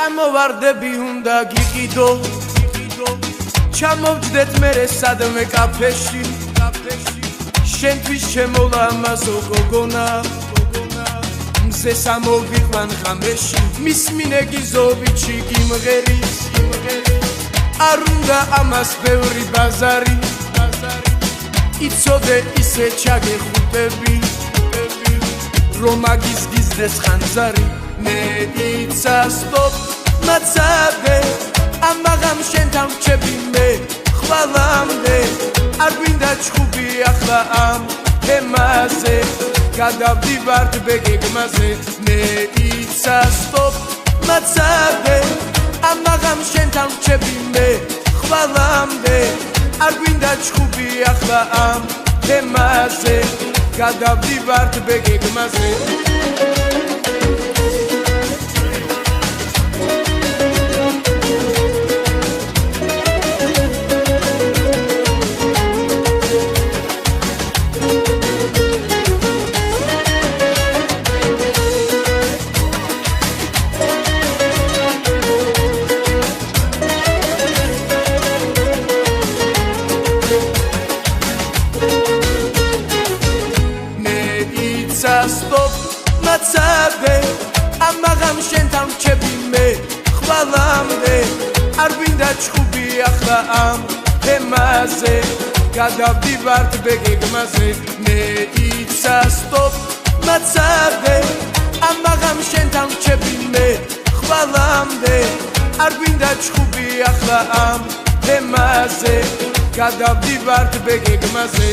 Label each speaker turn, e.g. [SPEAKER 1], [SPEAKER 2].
[SPEAKER 1] სამოვარდები უნდა გიყიდო ჩამოვჯდეთ მერე სადმე კაფეში შენთვის შემოლამაზო გოგონა მზე სამოვიყვან ღამეში მის მინეგიზოვიჩი გიმღერის არ უნდა ამას ბევრი ბაზარი იცოდე ისე ჩაგეხუტები რომ აგიზგიზდეს ხანძარი მე იცასტობ მაცადე ამაღამ შენთან ვჩები მე ხვალამდე არ გვინდა ჩხუბი ახლა ამ თემაზე გადავდივართ ბეგეგმაზე მე იცასტობ მაცადე ამაღამ შენთან ვჩები მე ხვალამდე არ გვინდა ჩხუბი ახლა ამ თემაზე გადავდივართ ბეგეგმაზე Stop, მაცადე ამაღამ შენთან ვჩები მე ხვალამდე არ გვინდა ჩხუბი ახლა ამ თემაზე გადავდივართ ბეგეგმაზე მე იცასტობ მაცადე ამაღამ შენთან ვჩები მე ხვალამდე არ გვინდა ჩხუბი ახლა ამ თემაზე გადავდივართ ბეგეგმაზე